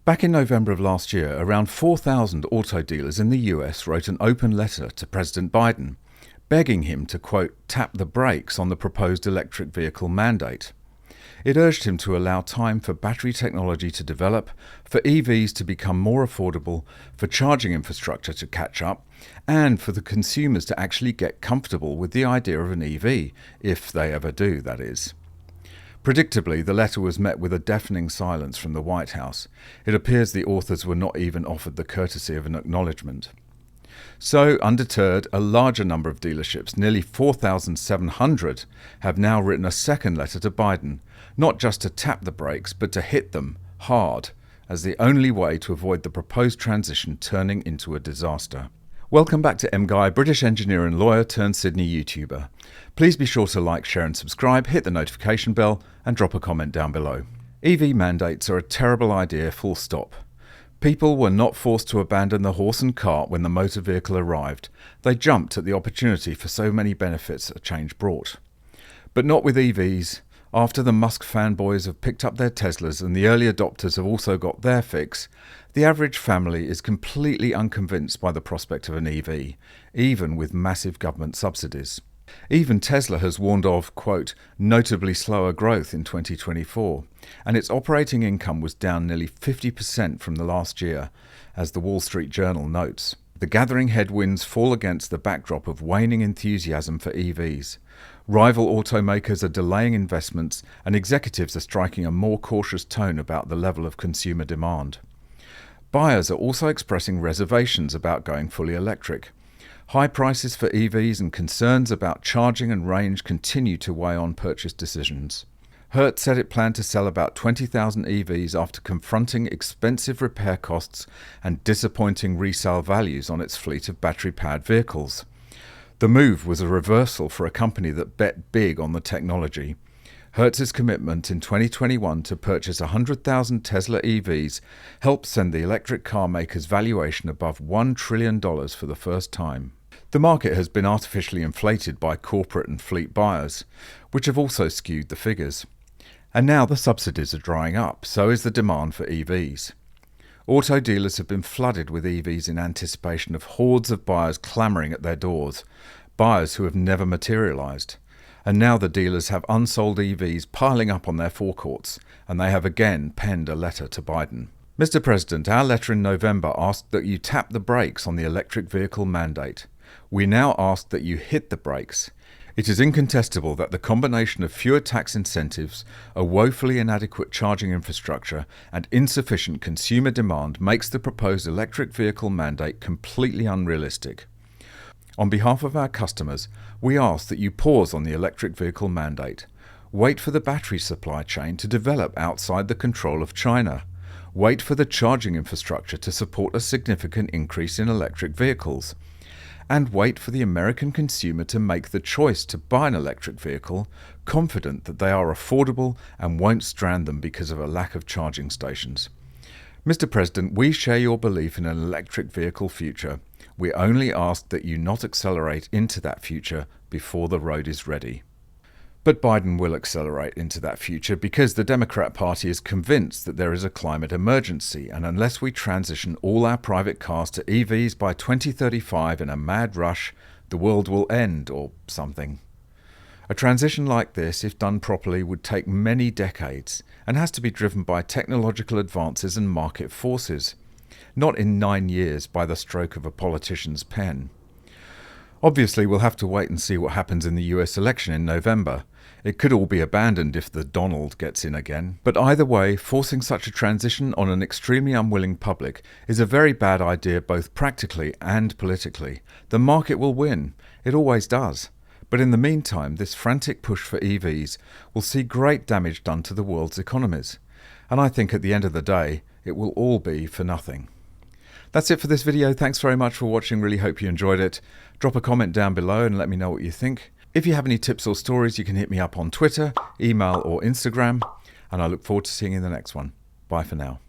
Back in November of last year, around 4,000 auto dealers in the US wrote an open letter to President Biden, begging him to, quote, tap the brakes on the proposed electric vehicle mandate. It urged him to allow time for battery technology to develop, for EVs to become more affordable, for charging infrastructure to catch up, and for the consumers to actually get comfortable with the idea of an EV, if they ever do, that is. Predictably, the letter was met with a deafening silence from the White House. It appears the authors were not even offered the courtesy of an acknowledgement. So, undeterred, a larger number of dealerships, nearly 4,700, have now written a second letter to Biden, not just to tap the brakes, but to hit them hard, as the only way to avoid the proposed transition turning into a disaster. Welcome back to MGUY, British engineer and lawyer turned Sydney YouTuber. Please be sure to like, share and subscribe, hit the notification bell and drop a comment down below. EV mandates are a terrible idea, full stop. People were not forced to abandon the horse and cart when the motor vehicle arrived. They jumped at the opportunity for so many benefits a change brought. But not with EVs. After the Musk fanboys have picked up their Teslas and the early adopters have also got their fix, the average family is completely unconvinced by the prospect of an EV, even with massive government subsidies. Even Tesla has warned of, quote, notably slower growth in 2024, and its operating income was down nearly 50% from the last year, as the Wall Street Journal notes. The gathering headwinds fall against the backdrop of waning enthusiasm for EVs. Rival automakers are delaying investments, and executives are striking a more cautious tone about the level of consumer demand. Buyers are also expressing reservations about going fully electric. High prices for EVs and concerns about charging and range continue to weigh on purchase decisions. Hertz said it planned to sell about 20,000 EVs after confronting expensive repair costs and disappointing resale values on its fleet of battery-powered vehicles. The move was a reversal for a company that bet big on the technology. Hertz's commitment in 2021 to purchase 100,000 Tesla EVs helped send the electric car maker's valuation above $1 trillion for the first time. The market has been artificially inflated by corporate and fleet buyers, which have also skewed the figures. And now the subsidies are drying up, so is the demand for EVs. Auto dealers have been flooded with EVs in anticipation of hordes of buyers clamouring at their doors, buyers who have never materialised. And now the dealers have unsold EVs piling up on their forecourts, and they have again penned a letter to Biden. Mr. President, our letter in November asked that you tap the brakes on the electric vehicle mandate. We now ask that you hit the brakes. It is incontestable that the combination of fewer tax incentives, a woefully inadequate charging infrastructure, and insufficient consumer demand makes the proposed electric vehicle mandate completely unrealistic. On behalf of our customers, we ask that you pause on the electric vehicle mandate. Wait for the battery supply chain to develop outside the control of China. Wait for the charging infrastructure to support a significant increase in electric vehicles. And wait for the American consumer to make the choice to buy an electric vehicle, confident that they are affordable and won't strand them because of a lack of charging stations. Mr. President, we share your belief in an electric vehicle future. We only ask that you not accelerate into that future before the road is ready. But Biden will accelerate into that future because the Democrat Party is convinced that there is a climate emergency, and unless we transition all our private cars to EVs by 2035 in a mad rush, the world will end or something. A transition like this, if done properly, would take many decades and has to be driven by technological advances and market forces, not in 9 years by the stroke of a politician's pen. Obviously, we'll have to wait and see what happens in the US election in November. It could all be abandoned if the Donald gets in again. But either way, forcing such a transition on an extremely unwilling public is a very bad idea both practically and politically. The market will win. It always does. But in the meantime, this frantic push for EVs will see great damage done to the world's economies. And I think at the end of the day, it will all be for nothing. That's it for this video. Thanks very much for watching. Really hope you enjoyed it. Drop a comment down below and let me know what you think. If you have any tips or stories, you can hit me up on Twitter, email or Instagram. And I look forward to seeing you in the next one. Bye for now.